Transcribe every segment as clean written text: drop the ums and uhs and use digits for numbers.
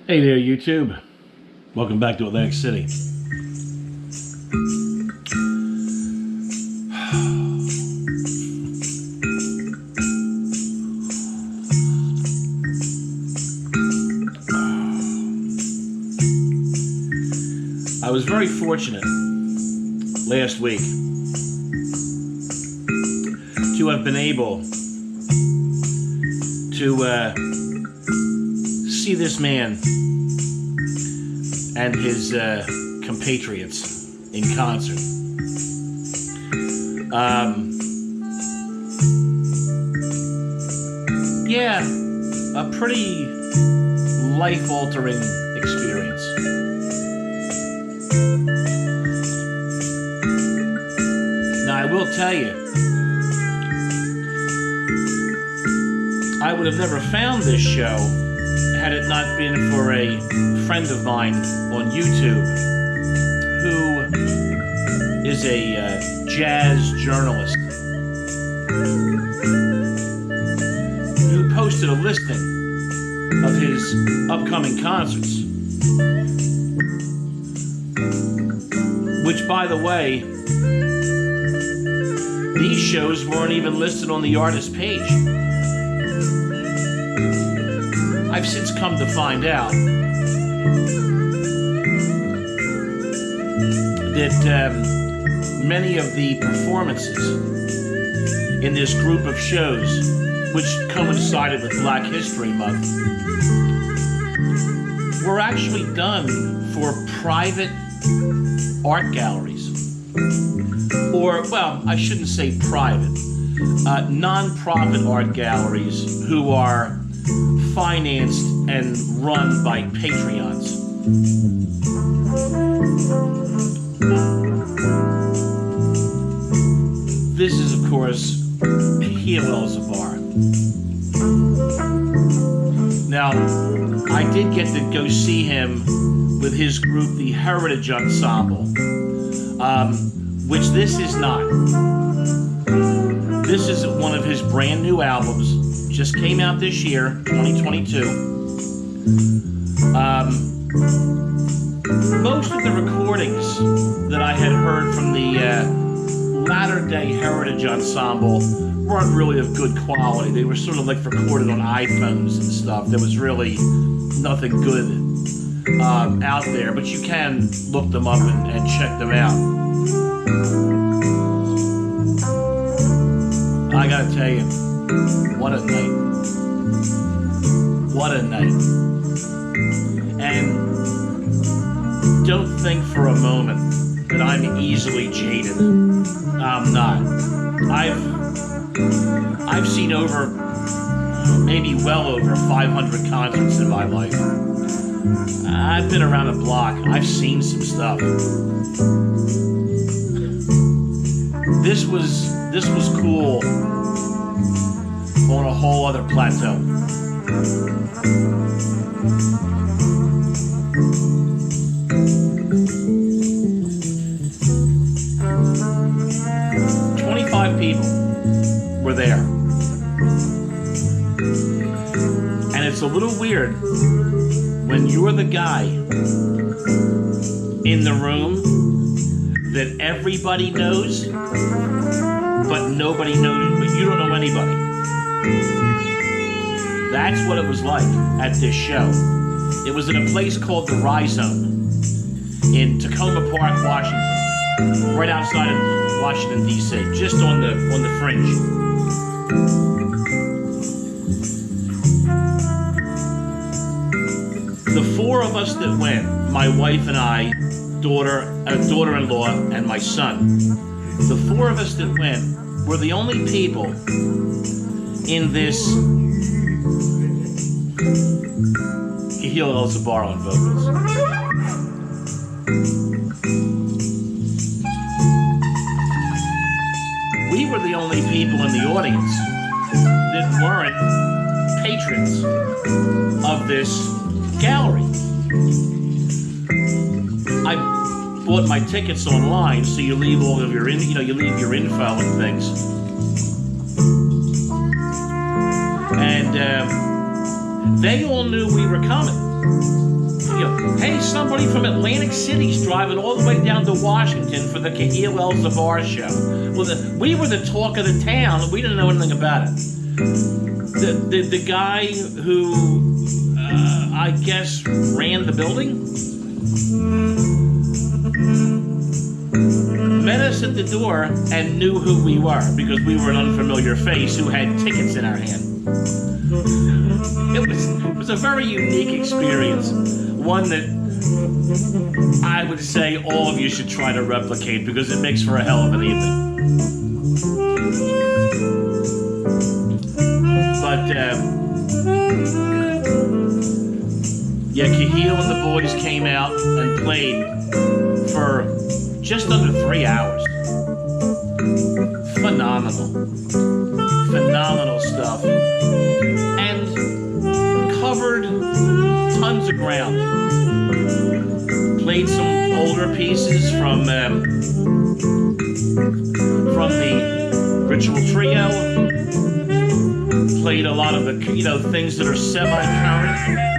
Hey there, YouTube. Welcome back to Atlantic City. I was very fortunate last week to have been able to see this man and his compatriots in concert. Yeah, a pretty life-altering experience. Now, I will tell you, I would have never found this show had it not been for a friend of mine on YouTube who is a jazz journalist who posted a listing of his upcoming concerts, which, by the way, these shows weren't even listed on the artist page. I've since come to find out that many of the performances in this group of shows, which coincided with Black History Month, were actually done for private art galleries. Or, well, I shouldn't say private, non-profit art galleries who are financed and run by Patreons. This is, of course, Kahil Zabar. Now, I did get to go see him with his group, the Heritage Ensemble, which this is not. This is one of his brand new albums. Just came out this year, 2022. Most of the recordings that I had heard from the latter-day Heritage Ensemble weren't really of good quality. They were sort of like recorded on iPhones and stuff. There was really nothing good out there, but you can look them up and check them out. I gotta tell you, what a night. What a night. And don't think for a moment that I'm easily jaded. I'm not. I've seen over, maybe well over 500 concerts in my life. I've been around the block. I've seen some stuff. This was cool on a whole other plateau. People were there. And it's a little weird when you're the guy in the room that everybody knows, but nobody knows, but you don't know anybody. That's what it was like at this show. It was in a place called the Rhizome in Tacoma Park, Washington, right outside of Washington, D.C., just on the fringe. The four of us that went, my wife and I, daughter-in-law, and my son, the four of us that went were the only people in this Kahil Zabar on vocals. We were the only people in the audience that weren't patrons of this gallery. I bought my tickets online, so you leave all of your, you leave your info and things. And They all knew we were coming. Hey, somebody from Atlantic City's driving all the way down to Washington for the Kahil Zabar show. Well, we were the talk of the town. We didn't know anything about it. The guy who, I guess, ran the building, met us at the door and knew who we were because we were an unfamiliar face who had tickets in our hand. It was a very unique experience. One that I would say all of you should try to replicate because it makes for a hell of an evening. But, yeah, Kahil and the boys came out and played for just under 3 hours. Phenomenal stuff. And covered tons of ground. Played some older pieces from the Ritual Trio. Played a lot of the things that are semi-current.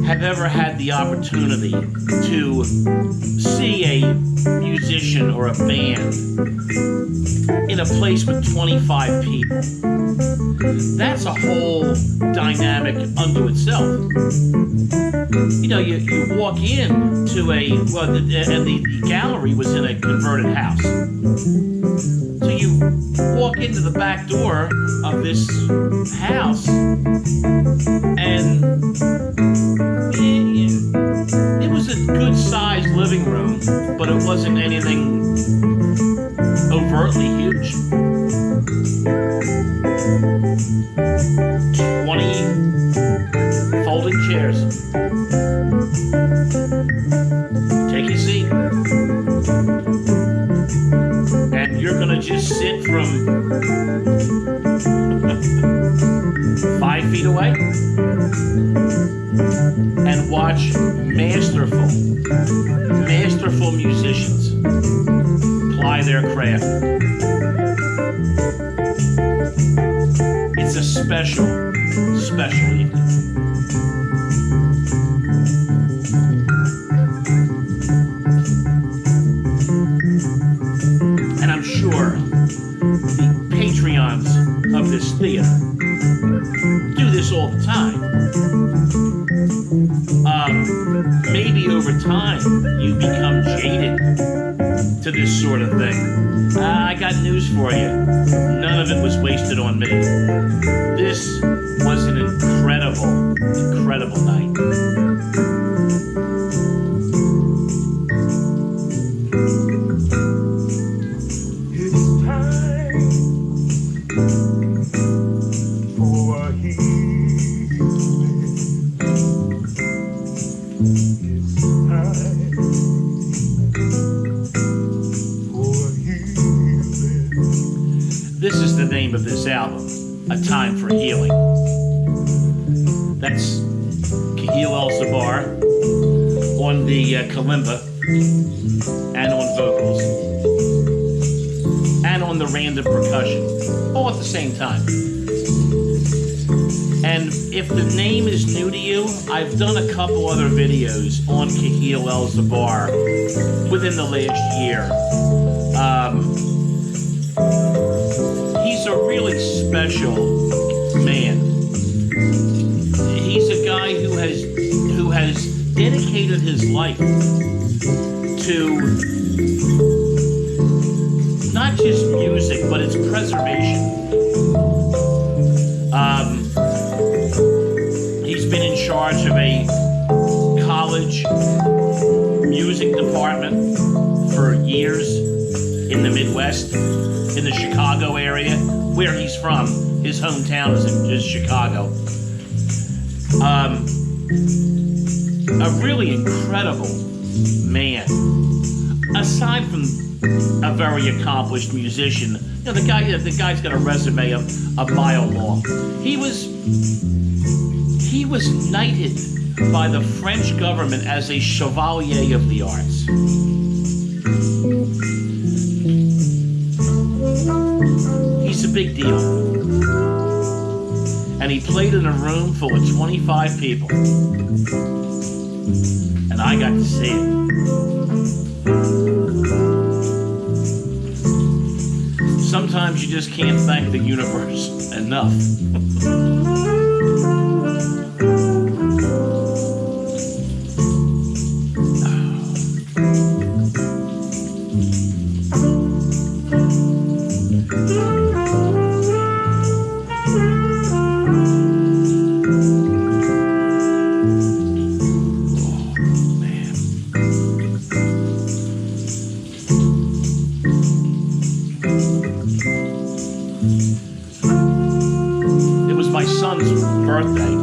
Have ever had the opportunity to see a musician or a band in a place with 25 people. That's a whole dynamic unto itself. You walk in to the gallery was in a converted house. So you walk into the back door of this house and it was a good-sized living room, but it wasn't anything overtly huge. 20 folding chairs. Take your seat. And you're gonna just sit from 5 feet away and watch masterful musicians ply their craft. It's a special evening. And I'm sure the Patreons of this theater do this all the time. Maybe over time you become jaded to this sort of thing. I got news for you. None of it was wasted on me. This was an incredible night. It's time for a healing. It's time for a healing. This is the name of this album, A Time for Healing. That's Kahil Zabar on the kalimba and on vocals. on the random percussion, all at the same time. And if the name is new to you, I've done a couple other videos on Kahil Zabar within the last year. He's a really special man. He's a guy who has dedicated his life to not just music, but its preservation. He's been in charge of a college music department for years in the Midwest, in the Chicago area, where he's from. His hometown is Chicago. A really incredible man. Aside from a very accomplished musician, you know, the guy's got a resume a mile long. He was knighted by the French government as a Chevalier of the Arts. He's a big deal. And he played in a room full of 25 people. And I got to see it. Sometimes you just can't thank the universe enough. My son's birthday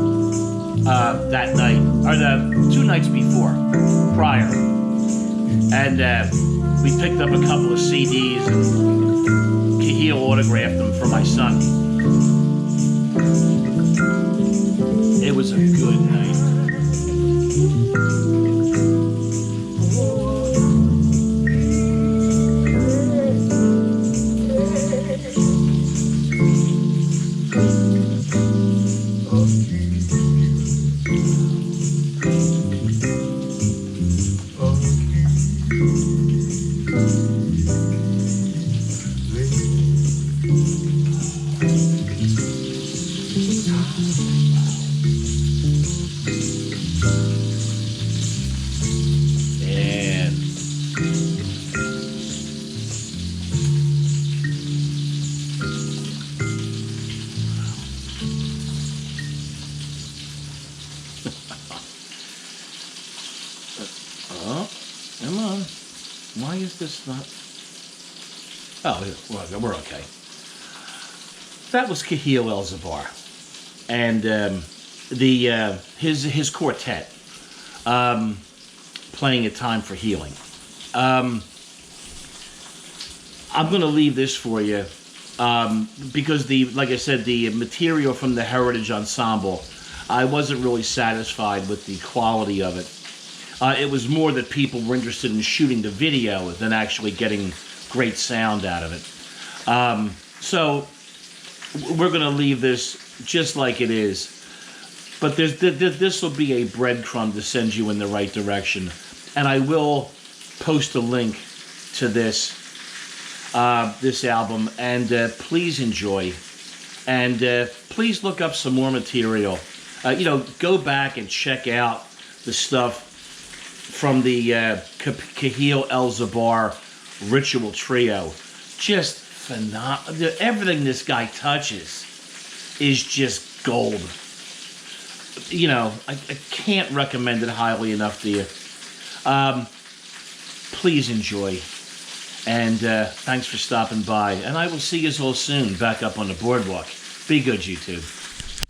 that night, or the 2 nights prior, and we picked up a couple of CDs and Kahil autographed them for my son. It was a good night. Oh, come on. Why is this not? Oh, well, we're okay. That was Kahil Zabar, and his quartet playing "A Time for Healing." I'm going to leave this for you because like I said, the material from the Heritage Ensemble, I wasn't really satisfied with the quality of it. It was more that people were interested in shooting the video than actually getting great sound out of it. So we're going to leave this just like it is. But this will be a breadcrumb to send you in the right direction. And I will post a link to this album. And please enjoy. And please look up some more material. Go back and check out the stuff from the Kahil Zabar Ritual Trio. Just phenomenal. Everything this guy touches is just gold. I can't recommend it highly enough to you. Please enjoy. And thanks for stopping by. And I will see you all soon back up on the boardwalk. Be good, YouTube.